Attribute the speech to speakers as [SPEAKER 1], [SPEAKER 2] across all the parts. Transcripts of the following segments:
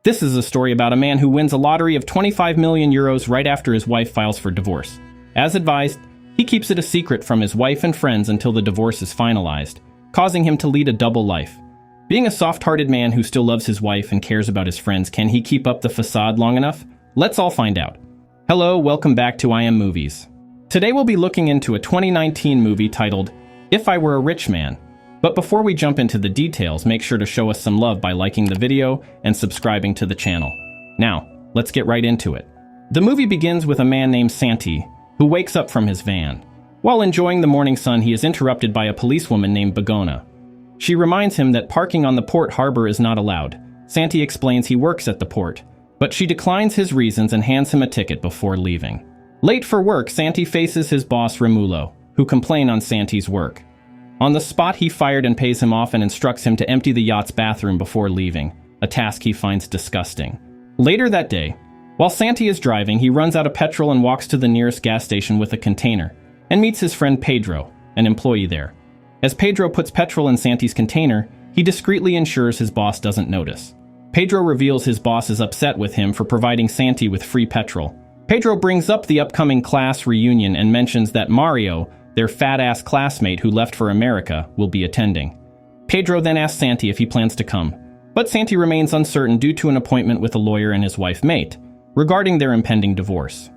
[SPEAKER 1] This is a story about a man who wins a lottery of 25 million euros right after his wife files for divorce. As advised, he keeps it a secret from his wife and friends until the divorce is finalized, causing him to lead a double life. Being a soft-hearted man who still loves his wife and cares about his friends, can he keep up the facade long enough? Let's all find out. Hello, welcome back to I Am Movies. Today we'll be looking into a 2019 movie titled, If I Were a Rich Man. But before we jump into the details, make sure to show us some love by liking the video and subscribing to the channel. Now, let's get right into it. The movie begins with a man named Santi, who wakes up from his van. While enjoying the morning sun, he is interrupted by a policewoman named Begona. She reminds him that parking on the port harbor is not allowed. Santi explains he works at the port, but she declines his reasons and hands him a ticket before leaving. Late for work, Santi faces his boss Romulo, who complain on Santi's work. On the spot, he fired and pays him off and instructs him to empty the yacht's bathroom before leaving, a task he finds disgusting. Later that day, while Santi is driving, he runs out of petrol and walks to the nearest gas station with a container, and meets his friend Pedro, an employee there. As Pedro puts petrol in Santi's container, he discreetly ensures his boss doesn't notice. Pedro reveals his boss is upset with him for providing Santi with free petrol. Pedro brings up the upcoming class reunion and mentions that Mario, their fat-ass classmate who left for America, will be attending. Pedro then asks Santi if he plans to come, but Santi remains uncertain due to an appointment with a lawyer and his wife Mate, regarding their impending divorce.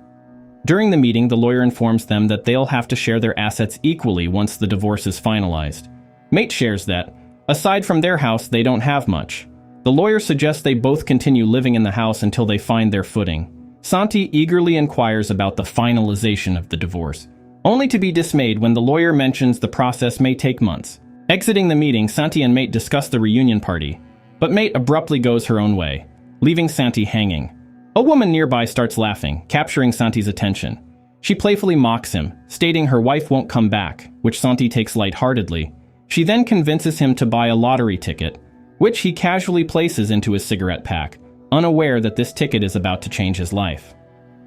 [SPEAKER 1] During the meeting, the lawyer informs them that they'll have to share their assets equally once the divorce is finalized. Mate shares that, aside from their house, they don't have much. The lawyer suggests they both continue living in the house until they find their footing. Santi eagerly inquires about the finalization of the divorce, only to be dismayed when the lawyer mentions the process may take months. Exiting the meeting, Santi and Mate discuss the reunion party, but Mate abruptly goes her own way, leaving Santi hanging. A woman nearby starts laughing, capturing Santi's attention. She playfully mocks him, stating her wife won't come back, which Santi takes lightheartedly. She then convinces him to buy a lottery ticket, which he casually places into his cigarette pack, unaware that this ticket is about to change his life.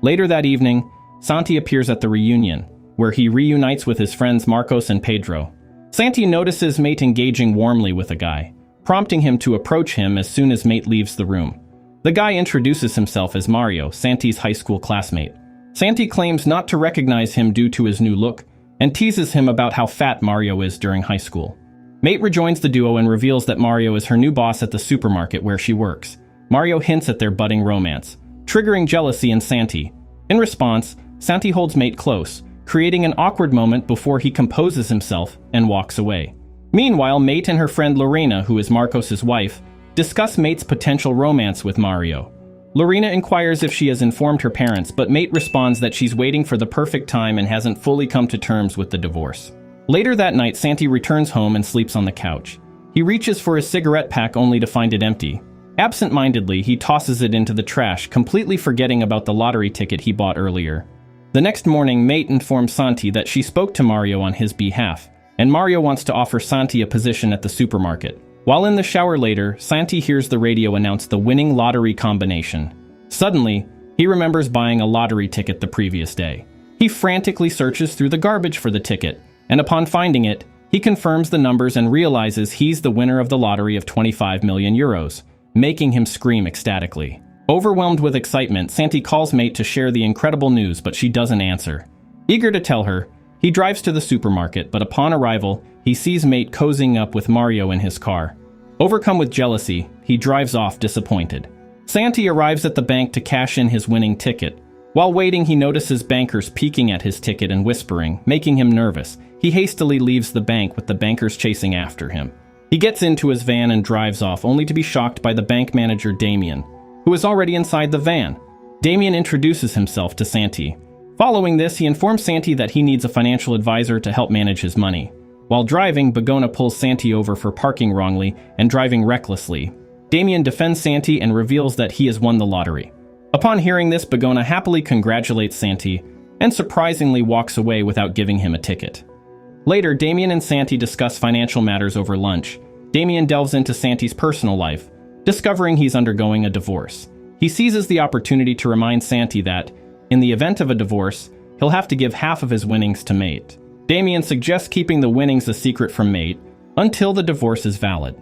[SPEAKER 1] Later that evening, Santi appears at the reunion, where he reunites with his friends Marcos and Pedro. Santi notices Mate engaging warmly with a guy, prompting him to approach him as soon as Mate leaves the room. The guy introduces himself as Mario, Santi's high school classmate. Santi claims not to recognize him due to his new look, and teases him about how fat Mario is during high school. Mate rejoins the duo and reveals that Mario is her new boss at the supermarket where she works. Mario hints at their budding romance, triggering jealousy in Santi. In response, Santi holds Mate close, creating an awkward moment before he composes himself and walks away. Meanwhile, Mate and her friend Lorena, who is Marcos' wife, discuss Mate's potential romance with Mario. Lorena inquires if she has informed her parents, but Mate responds that she's waiting for the perfect time and hasn't fully come to terms with the divorce. Later that night, Santi returns home and sleeps on the couch. He reaches for his cigarette pack only to find it empty. Absent-mindedly, he tosses it into the trash, completely forgetting about the lottery ticket he bought earlier. The next morning, Mate informs Santi that she spoke to Mario on his behalf, and Mario wants to offer Santi a position at the supermarket. While in the shower later, Santi hears the radio announce the winning lottery combination. Suddenly, he remembers buying a lottery ticket the previous day. He frantically searches through the garbage for the ticket, and upon finding it, he confirms the numbers and realizes he's the winner of the lottery of 25 million euros, making him scream ecstatically. Overwhelmed with excitement, Santi calls Mate to share the incredible news, but she doesn't answer. Eager to tell her, he drives to the supermarket, but upon arrival, he sees Mate cozying up with Mario in his car. Overcome with jealousy, he drives off disappointed. Santi arrives at the bank to cash in his winning ticket. While waiting, he notices bankers peeking at his ticket and whispering, making him nervous. He hastily leaves the bank with the bankers chasing after him. He gets into his van and drives off, only to be shocked by the bank manager Damien, who is already inside the van. Damien introduces himself to Santi. Following this, he informs Santi that he needs a financial advisor to help manage his money. While driving, Begona pulls Santi over for parking wrongly and driving recklessly. Damien defends Santi and reveals that he has won the lottery. Upon hearing this, Begona happily congratulates Santi and surprisingly walks away without giving him a ticket. Later, Damien and Santi discuss financial matters over lunch. Damien delves into Santi's personal life, discovering he's undergoing a divorce. He seizes the opportunity to remind Santi that, in the event of a divorce, he'll have to give half of his winnings to Mate. Damien suggests keeping the winnings a secret from Mate until the divorce is valid.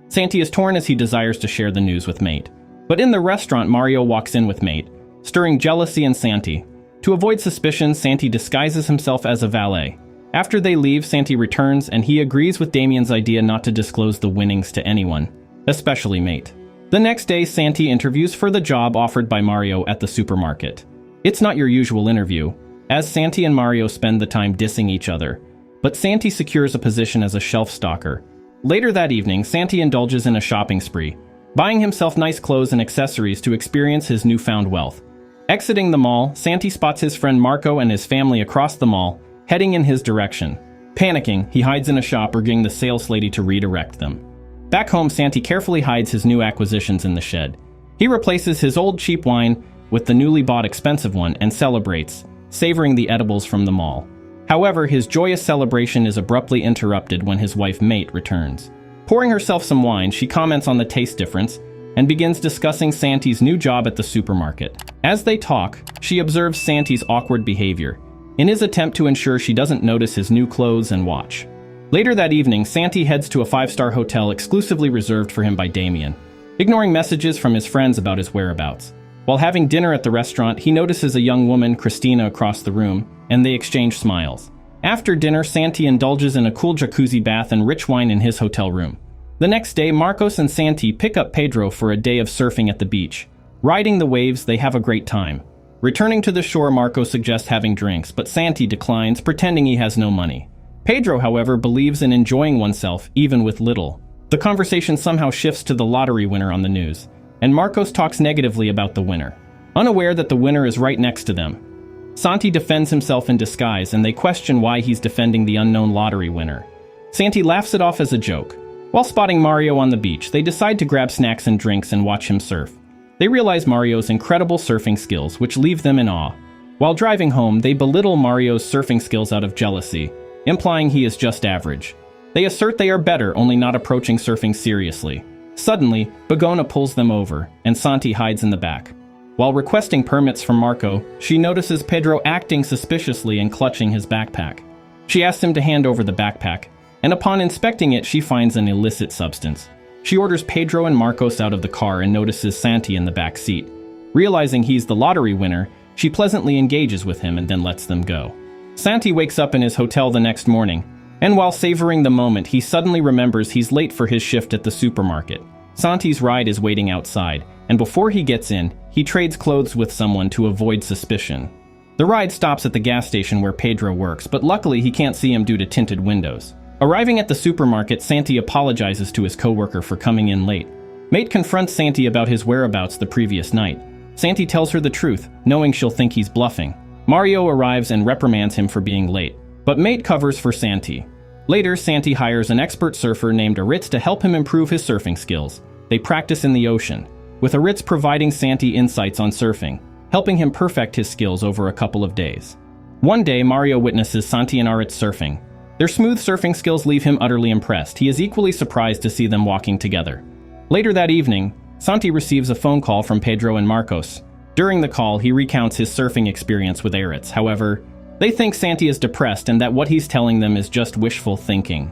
[SPEAKER 1] Santi is torn as he desires to share the news with Mate. But in the restaurant, Mario walks in with Mate, stirring jealousy in Santi. To avoid suspicion, Santi disguises himself as a valet. After they leave, Santi returns and he agrees with Damien's idea not to disclose the winnings to anyone, especially Mate. The next day, Santi interviews for the job offered by Mario at the supermarket. It's not your usual interview, as Santi and Mario spend the time dissing each other, but Santi secures a position as a shelf stalker. Later that evening, Santi indulges in a shopping spree, buying himself nice clothes and accessories to experience his newfound wealth. Exiting the mall, Santi spots his friend Marco and his family across the mall, heading in his direction. Panicking, he hides in a shop, urging the sales lady to redirect them. Back home, Santi carefully hides his new acquisitions in the shed. He replaces his old cheap wine with the newly bought expensive one and celebrates, savoring the edibles from the mall. However, his joyous celebration is abruptly interrupted when his wife Mate returns. Pouring herself some wine, she comments on the taste difference and begins discussing Santi's new job at the supermarket. As they talk, she observes Santi's awkward behavior, in his attempt to ensure she doesn't notice his new clothes and watch. Later that evening, Santi heads to a 5-star hotel exclusively reserved for him by Damien, ignoring messages from his friends about his whereabouts. While having dinner at the restaurant, he notices a young woman, Christina, across the room, and they exchange smiles. After dinner, Santi indulges in a cool jacuzzi bath and rich wine in his hotel room. The next day, Marcos and Santi pick up Pedro for a day of surfing at the beach. Riding the waves, they have a great time. Returning to the shore, Marcos suggests having drinks, but Santi declines, pretending he has no money. Pedro, however, believes in enjoying oneself, even with little. The conversation somehow shifts to the lottery winner on the news, and Marcos talks negatively about the winner, unaware that the winner is right next to them. Santi defends himself in disguise, and they question why he's defending the unknown lottery winner. Santi laughs it off as a joke. While spotting Mario on the beach, they decide to grab snacks and drinks and watch him surf. They realize Mario's incredible surfing skills, which leave them in awe. While driving home, they belittle Mario's surfing skills out of jealousy, implying he is just average. They assert they are better, only not approaching surfing seriously. Suddenly, Begona pulls them over, and Santi hides in the back. While requesting permits from Marco, she notices Pedro acting suspiciously and clutching his backpack. She asks him to hand over the backpack, and upon inspecting it, she finds an illicit substance. She orders Pedro and Marcos out of the car and notices Santi in the back seat. Realizing he's the lottery winner, she pleasantly engages with him and then lets them go. Santi wakes up in his hotel the next morning, and while savoring the moment, he suddenly remembers he's late for his shift at the supermarket. Santi's ride is waiting outside, and before he gets in, he trades clothes with someone to avoid suspicion. The ride stops at the gas station where Pedro works, but luckily he can't see him due to tinted windows. Arriving at the supermarket, Santi apologizes to his coworker for coming in late. Mate confronts Santi about his whereabouts the previous night. Santi tells her the truth, knowing she'll think he's bluffing. Mario arrives and reprimands him for being late, but Mate covers for Santi. Later, Santi hires an expert surfer named Aritz to help him improve his surfing skills. They practice in the ocean, with Aritz providing Santi insights on surfing, helping him perfect his skills over a couple of days. One day, Mario witnesses Santi and Aritz surfing. Their smooth surfing skills leave him utterly impressed. He is equally surprised to see them walking together. Later that evening, Santi receives a phone call from Pedro and Marcos. During the call, he recounts his surfing experience with Aritz. However, they think Santi is depressed and that what he's telling them is just wishful thinking.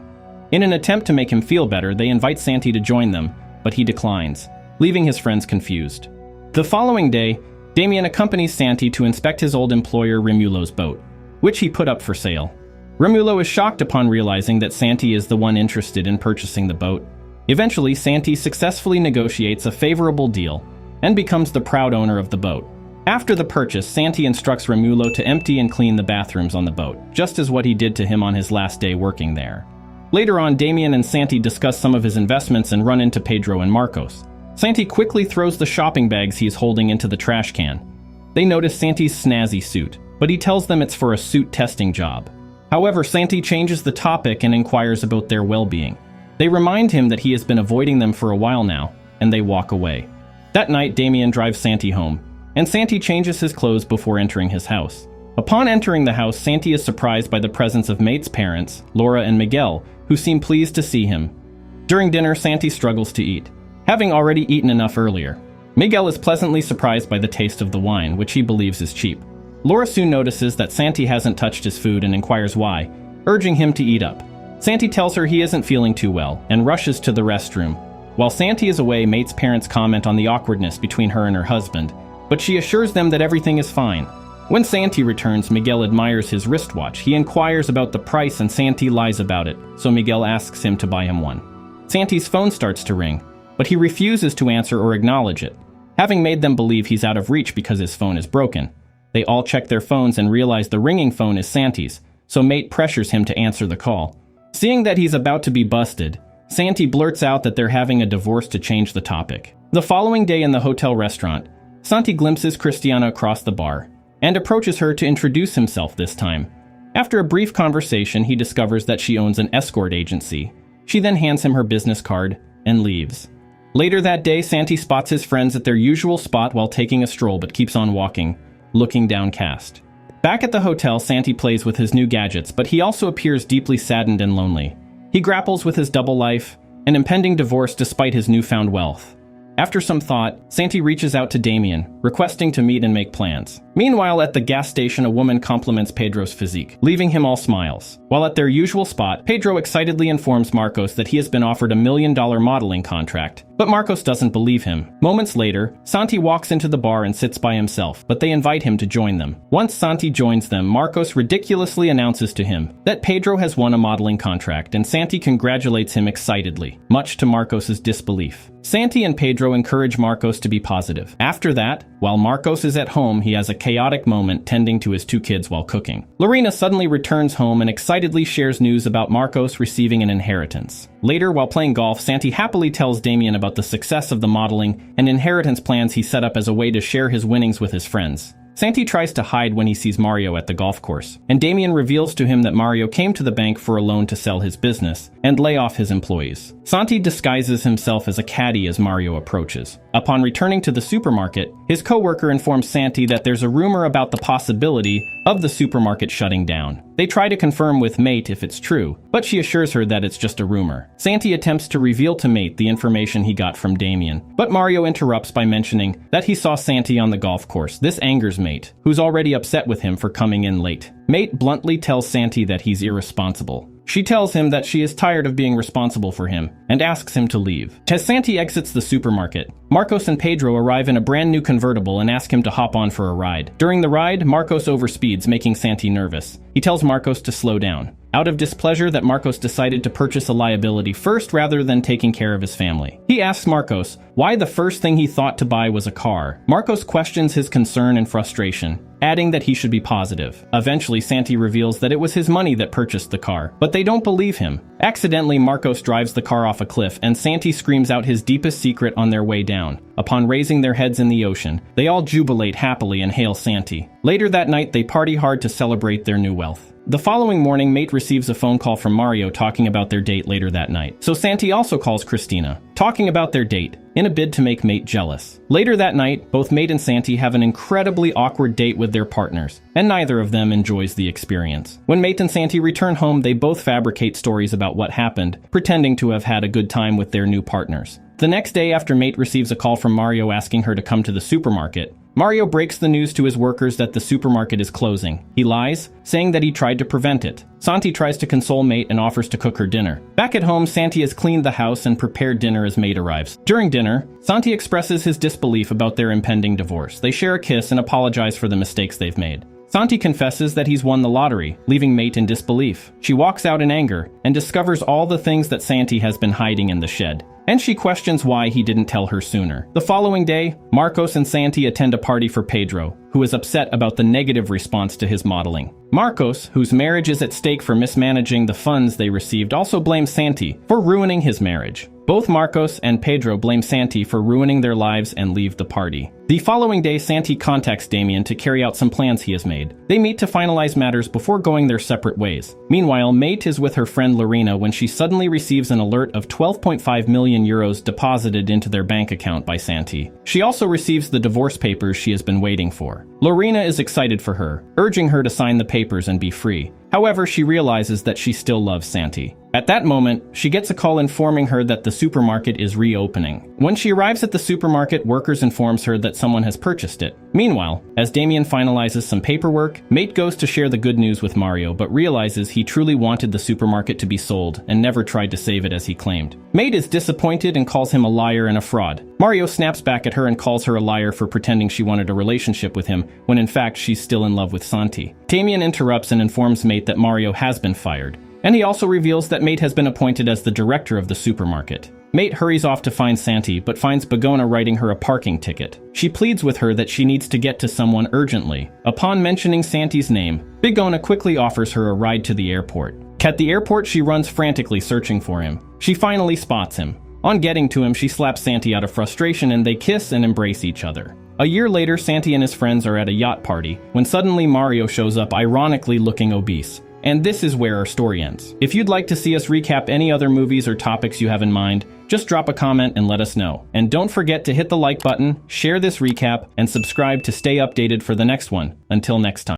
[SPEAKER 1] In an attempt to make him feel better, they invite Santi to join them, but he declines, leaving his friends confused. The following day, Damien accompanies Santi to inspect his old employer Romulo's boat, which he put up for sale. Romulo is shocked upon realizing that Santi is the one interested in purchasing the boat. Eventually, Santi successfully negotiates a favorable deal and becomes the proud owner of the boat. After the purchase, Santi instructs Romulo to empty and clean the bathrooms on the boat, just as what he did to him on his last day working there. Later on, Damien and Santi discuss some of his investments and run into Pedro and Marcos. Santi quickly throws the shopping bags he is holding into the trash can. They notice Santi's snazzy suit, but he tells them it's for a suit testing job. However, Santi changes the topic and inquires about their well-being. They remind him that he has been avoiding them for a while now, and they walk away. That night, Damien drives Santi home, and Santi changes his clothes before entering his house. Upon entering the house, Santi is surprised by the presence of Mate's parents, Laura and Miguel, who seem pleased to see him. During dinner, Santi struggles to eat, having already eaten enough earlier. Miguel is pleasantly surprised by the taste of the wine, which he believes is cheap. Laura soon notices that Santi hasn't touched his food and inquires why, urging him to eat up. Santi tells her he isn't feeling too well and rushes to the restroom. While Santi is away, Mate's parents comment on the awkwardness between her and her husband, but she assures them that everything is fine. When Santi returns, Miguel admires his wristwatch. He inquires about the price and Santi lies about it, so Miguel asks him to buy him one. Santi's phone starts to ring, but he refuses to answer or acknowledge it, having made them believe he's out of reach because his phone is broken. They all check their phones and realize the ringing phone is Santi's, so Mate pressures him to answer the call. Seeing that he's about to be busted, Santi blurts out that they're having a divorce to change the topic. The following day in the hotel restaurant, Santi glimpses Christiana across the bar and approaches her to introduce himself this time. After a brief conversation, he discovers that she owns an escort agency. She then hands him her business card and leaves. Later that day, Santi spots his friends at their usual spot while taking a stroll but keeps on walking, looking downcast. Back at the hotel, Santi plays with his new gadgets, but he also appears deeply saddened and lonely. He grapples with his double life, an impending divorce despite his newfound wealth. After some thought, Santi reaches out to Damien, requesting to meet and make plans. Meanwhile, at the gas station, a woman compliments Pedro's physique, leaving him all smiles. While at their usual spot, Pedro excitedly informs Marcos that he has been offered $1 million modeling contract, but Marcos doesn't believe him. Moments later, Santi walks into the bar and sits by himself, but they invite him to join them. Once Santi joins them, Marcos ridiculously announces to him that Pedro has won a modeling contract, and Santi congratulates him excitedly, much to Marcos's disbelief. Santi and Pedro encourage Marcos to be positive. After that, while Marcos is at home, he has a chaotic moment tending to his 2 kids while cooking. Lorena suddenly returns home and excitedly shares news about Marcos receiving an inheritance. Later, while playing golf, Santi happily tells Damien about the success of the modeling and inheritance plans he set up as a way to share his winnings with his friends. Santi tries to hide when he sees Mario at the golf course, and Damien reveals to him that Mario came to the bank for a loan to sell his business and lay off his employees. Santi disguises himself as a caddy as Mario approaches. Upon returning to the supermarket, his co-worker informs Santi that there's a rumor about the possibility of the supermarket shutting down. They try to confirm with Mate if it's true, but she assures her that it's just a rumor. Santi attempts to reveal to Mate the information he got from Damien, but Mario interrupts by mentioning that he saw Santi on the golf course. This angers Mate, who's already upset with him for coming in late. Mate bluntly tells Santi that he's irresponsible. She tells him that she is tired of being responsible for him and asks him to leave. As Santi exits the supermarket, Marcos and Pedro arrive in a brand new convertible and ask him to hop on for a ride. During the ride, Marcos overspeeds, making Santi nervous. He tells Marcos to slow down, out of displeasure that Marcos decided to purchase a liability first rather than taking care of his family. He asks Marcos why the first thing he thought to buy was a car. Marcos questions his concern and frustration, adding that he should be positive. Eventually, Santi reveals that it was his money that purchased the car, but they don't believe him. Accidentally, Marcos drives the car off a cliff, and Santi screams out his deepest secret on their way down. Upon raising their heads in the ocean, they all jubilate happily and hail Santi. Later that night, they party hard to celebrate their new wealth. The following morning, Mate receives a phone call from Mario talking about their date later that night. So Santi also calls Christina, talking about their date, in a bid to make Mate jealous. Later that night, both Mate and Santi have an incredibly awkward date with their partners, and neither of them enjoys the experience. When Mate and Santi return home, they both fabricate stories about what happened, pretending to have had a good time with their new partners. The next day, after Mate receives a call from Mario asking her to come to the supermarket, Mario breaks the news to his workers that the supermarket is closing. He lies, saying that he tried to prevent it. Santi tries to console Mate and offers to cook her dinner. Back at home, Santi has cleaned the house and prepared dinner as Mate arrives. During dinner, Santi expresses his disbelief about their impending divorce. They share a kiss and apologize for the mistakes they've made. Santi confesses that he's won the lottery, leaving Mate in disbelief. She walks out in anger and discovers all the things that Santi has been hiding in the shed, and she questions why he didn't tell her sooner. The following day, Marcos and Santi attend a party for Pedro, who is upset about the negative response to his modeling. Marcos, whose marriage is at stake for mismanaging the funds they received, also blames Santi for ruining his marriage. Both Marcos and Pedro blame Santi for ruining their lives and leave the party. The following day, Santi contacts Damien to carry out some plans he has made. They meet to finalize matters before going their separate ways. Meanwhile, Mate is with her friend Lorena when she suddenly receives an alert of 12.5 million euros deposited into their bank account by Santi. She also receives the divorce papers she has been waiting for. Lorena is excited for her, urging her to sign the papers and be free. However, she realizes that she still loves Santi. At that moment, she gets a call informing her that the supermarket is reopening. When she arrives at the supermarket, workers informs her that someone has purchased it. Meanwhile, as Damien finalizes some paperwork, Mate goes to share the good news with Mario, but realizes he truly wanted the supermarket to be sold and never tried to save it as he claimed. Mate is disappointed and calls him a liar and a fraud. Mario snaps back at her and calls her a liar for pretending she wanted a relationship with him, when in fact she's still in love with Santi. Damien interrupts and informs Mate that Mario has been fired. And he also reveals that Mate has been appointed as the director of the supermarket. Mate hurries off to find Santi, but finds Bigona writing her a parking ticket. She pleads with her that she needs to get to someone urgently. Upon mentioning Santi's name, Bigona quickly offers her a ride to the airport. At the airport, she runs frantically searching for him. She finally spots him. On getting to him, she slaps Santi out of frustration and they kiss and embrace each other. A year later, Santi and his friends are at a yacht party, when suddenly Mario shows up, ironically looking obese. And this is where our story ends. If you'd like to see us recap any other movies or topics you have in mind, just drop a comment and let us know. And don't forget to hit the like button, share this recap, and subscribe to stay updated for the next one. Until next time.